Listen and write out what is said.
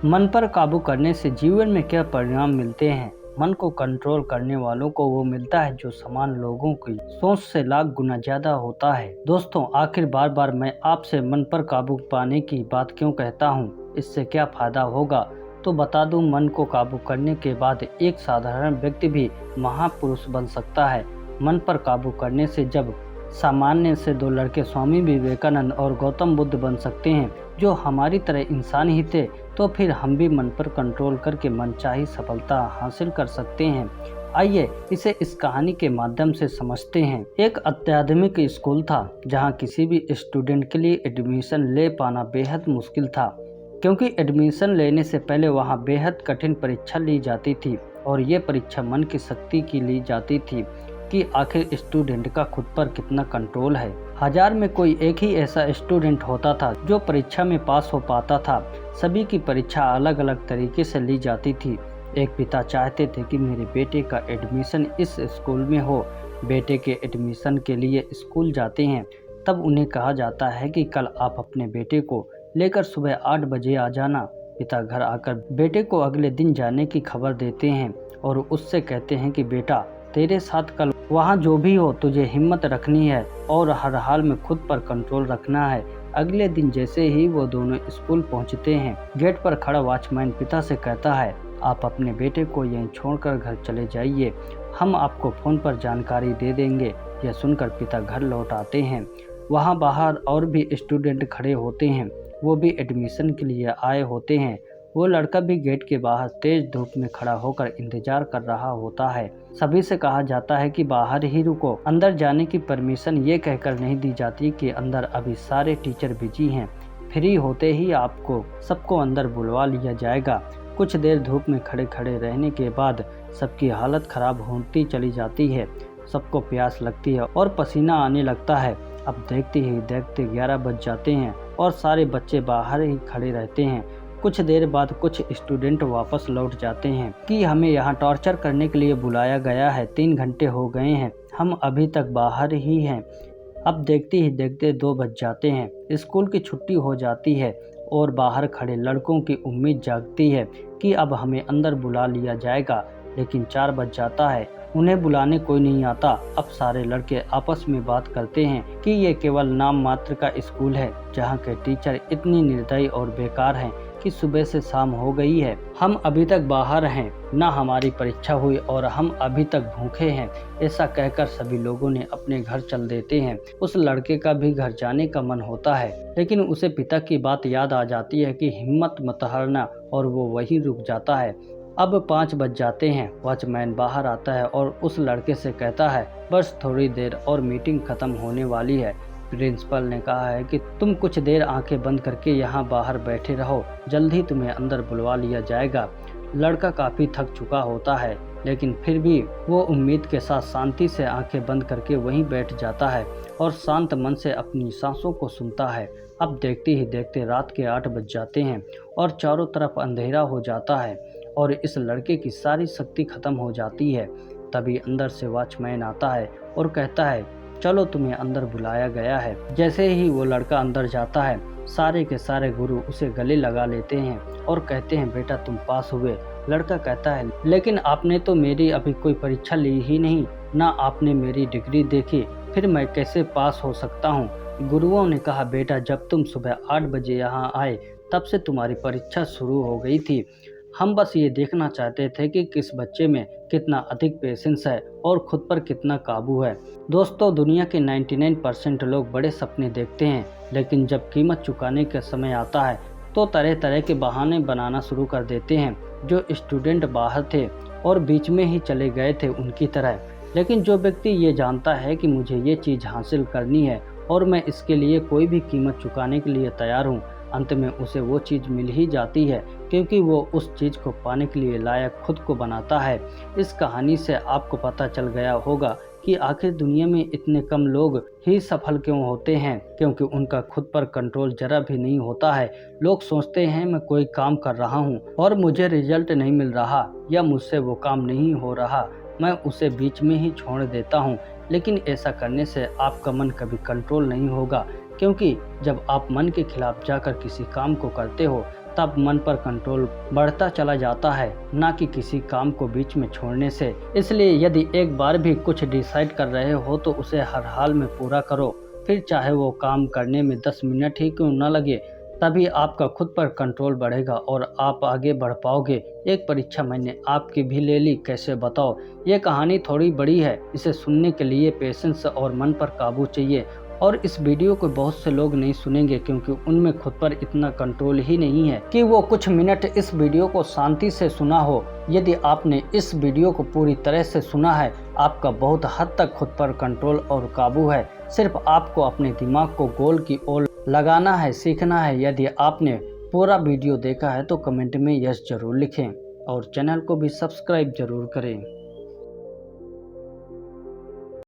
मन पर काबू करने से जीवन में क्या परिणाम मिलते हैं? मन को कंट्रोल करने वालों को वो मिलता है जो समान लोगों की सोच से लाख गुना ज्यादा होता है। दोस्तों, आखिर बार बार मैं आपसे मन पर काबू पाने की बात क्यों कहता हूँ? इससे क्या फायदा होगा? तो बता दूं, मन को काबू करने के बाद एक साधारण व्यक्ति भी महापुरुष बन सकता है। मन पर काबू करने से जब सामान्य से दो लड़के स्वामी विवेकानंद और गौतम बुद्ध बन सकते हैं, जो हमारी तरह इंसान ही थे, तो फिर हम भी मन पर कंट्रोल करके मनचाही सफलता हासिल कर सकते हैं। आइए इसे इस कहानी के माध्यम से समझते हैं। एक अत्याधुनिक स्कूल था जहां किसी भी स्टूडेंट के लिए एडमिशन ले पाना बेहद मुश्किल था, क्योंकि एडमिशन लेने से पहले वहां बेहद कठिन परीक्षा ली जाती थी और ये परीक्षा मन की शक्ति की ली जाती थी कि आखिर स्टूडेंट का खुद पर कितना कंट्रोल है। हजार में कोई एक ही ऐसा स्टूडेंट होता था जो परीक्षा में पास हो पाता था। सभी की परीक्षा अलग अलग तरीके से ली जाती थी। एक पिता चाहते थे कि मेरे बेटे का एडमिशन इस स्कूल में हो। बेटे के एडमिशन के लिए स्कूल जाते हैं, तब उन्हें कहा जाता है कि कल आप अपने बेटे को लेकर सुबह 8 बजे आ जाना। पिता घर आकर बेटे को अगले दिन जाने की खबर देते हैं और उससे कहते हैं कि बेटा, तेरे साथ कल वहाँ जो भी हो, तुझे हिम्मत रखनी है और हर हाल में खुद पर कंट्रोल रखना है। अगले दिन जैसे ही वो दोनों स्कूल पहुँचते हैं, गेट पर खड़ा वॉचमैन पिता से कहता है, आप अपने बेटे को यहीं छोड़कर घर चले जाइए, हम आपको फ़ोन पर जानकारी दे देंगे। यह सुनकर पिता घर लौट आते हैं। वहाँ बाहर और भी स्टूडेंट खड़े होते हैं, वो भी एडमिशन के लिए आए होते हैं। वो लड़का भी गेट के बाहर तेज धूप में खड़ा होकर इंतजार कर रहा होता है। सभी से कहा जाता है कि बाहर ही रुको, अंदर जाने की परमिशन ये कहकर नहीं दी जाती कि अंदर अभी सारे टीचर बिजी हैं, फ्री होते ही आपको सबको अंदर बुलवा लिया जाएगा। कुछ देर धूप में खड़े खड़े रहने के बाद सबकी हालत खराब होती चली जाती है। सबको प्यास लगती है और पसीना आने लगता है। अब देखते ही देखते 11 बज जाते हैं और सारे बच्चे बाहर ही खड़े रहते हैं। कुछ देर बाद कुछ स्टूडेंट वापस लौट जाते हैं कि हमें यहाँ टॉर्चर करने के लिए बुलाया गया है, 3 घंटे हो गए हैं, हम अभी तक बाहर ही हैं। अब देखते ही देखते 2 बज जाते हैं। स्कूल की छुट्टी हो जाती है और बाहर खड़े लड़कों की उम्मीद जागती है कि अब हमें अंदर बुला लिया जाएगा, लेकिन 4 बज जाता है, उन्हें बुलाने कोई नहीं आता। अब सारे लड़के आपस में बात करते हैं कि ये केवल नाम मात्र का स्कूल है, जहाँ के टीचर इतनी निर्दयी और बेकार हैं कि सुबह से शाम हो गई है, हम अभी तक बाहर हैं, ना हमारी परीक्षा हुई और हम अभी तक भूखे हैं। ऐसा कहकर सभी लोगों ने अपने घर चल देते हैं। उस लड़के का भी घर जाने का मन होता है, लेकिन उसे पिता की बात याद आ जाती है कि हिम्मत मत हारना, और वो वहीं रुक जाता है। अब 5 बज जाते हैं। वॉचमैन बाहर आता है और उस लड़के से कहता है, बस थोड़ी देर और मीटिंग खत्म होने वाली है। प्रिंसिपल ने कहा है कि तुम कुछ देर आंखें बंद करके यहाँ बाहर बैठे रहो, जल्द ही तुम्हें अंदर बुलवा लिया जाएगा। लड़का काफ़ी थक चुका होता है, लेकिन फिर भी वो उम्मीद के साथ शांति से आंखें बंद करके वहीं बैठ जाता है और शांत मन से अपनी सांसों को सुनता है। अब देखते ही देखते रात के 8 बज जाते हैं और चारों तरफ अंधेरा हो जाता है और इस लड़के की सारी शक्ति खत्म हो जाती है। तभी अंदर से वॉचमैन आता है और कहता है, चलो तुम्हें अंदर बुलाया गया है। जैसे ही वो लड़का अंदर जाता है, सारे के सारे गुरु उसे गले लगा लेते हैं और कहते हैं, बेटा तुम पास हुए। लड़का कहता है, लेकिन आपने तो मेरी अभी कोई परीक्षा ली ही नहीं, ना आपने मेरी डिग्री देखी, फिर मैं कैसे पास हो सकता हूँ। गुरुओं ने कहा, बेटा जब तुम सुबह 8 बजे यहाँ आए तब से तुम्हारी परीक्षा शुरू हो गई थी। हम बस ये देखना चाहते थे कि किस बच्चे में कितना अधिक पेशेंस है और खुद पर कितना काबू है। दोस्तों, दुनिया के 99% लोग बड़े सपने देखते हैं, लेकिन जब कीमत चुकाने का समय आता है तो तरह तरह के बहाने बनाना शुरू कर देते हैं। जो स्टूडेंट बाहर थे और बीच में ही चले गए थे उनकी तरह, लेकिन जो व्यक्ति ये जानता है कि मुझे ये चीज़ हासिल करनी है और मैं इसके लिए कोई भी कीमत चुकाने के लिए तैयार हूँ, अंत में उसे वो चीज़ मिल ही जाती है, क्योंकि वो उस चीज़ को पाने के लिए लायक खुद को बनाता है। इस कहानी से आपको पता चल गया होगा कि आखिर दुनिया में इतने कम लोग ही सफल क्यों होते हैं, क्योंकि उनका खुद पर कंट्रोल जरा भी नहीं होता है। लोग सोचते हैं मैं कोई काम कर रहा हूँ और मुझे रिजल्ट नहीं मिल रहा या मुझसे वो काम नहीं हो रहा, मैं उसे बीच में ही छोड़ देता हूँ। लेकिन ऐसा करने से आपका मन कभी कंट्रोल नहीं होगा, क्योंकि जब आप मन के खिलाफ जाकर किसी काम को करते हो तब मन पर कंट्रोल बढ़ता चला जाता है, ना कि किसी काम को बीच में छोड़ने से। इसलिए यदि एक बार भी कुछ डिसाइड कर रहे हो तो उसे हर हाल में पूरा करो, फिर चाहे वो काम करने में 10 मिनट ही क्यों न लगे। तभी आपका खुद पर कंट्रोल बढ़ेगा और आप आगे बढ़ पाओगे। एक परीक्षा मैंने आपकी भी ले ली, कैसे बताओ। ये कहानी थोड़ी बड़ी है, इसे सुनने के लिए पेशेंस और मन पर काबू चाहिए। और इस वीडियो को बहुत से लोग नहीं सुनेंगे क्योंकि उनमें खुद पर इतना कंट्रोल ही नहीं है कि वो कुछ मिनट इस वीडियो को शांति से सुना हो। यदि आपने इस वीडियो को पूरी तरह से सुना है, आपका बहुत हद तक खुद पर कंट्रोल और काबू है। सिर्फ आपको अपने दिमाग को गोल की ओर लगाना है, सीखना है। यदि आपने पूरा वीडियो देखा है तो कमेंट में यस जरूर लिखें और चैनल को भी सब्सक्राइब जरूर करें।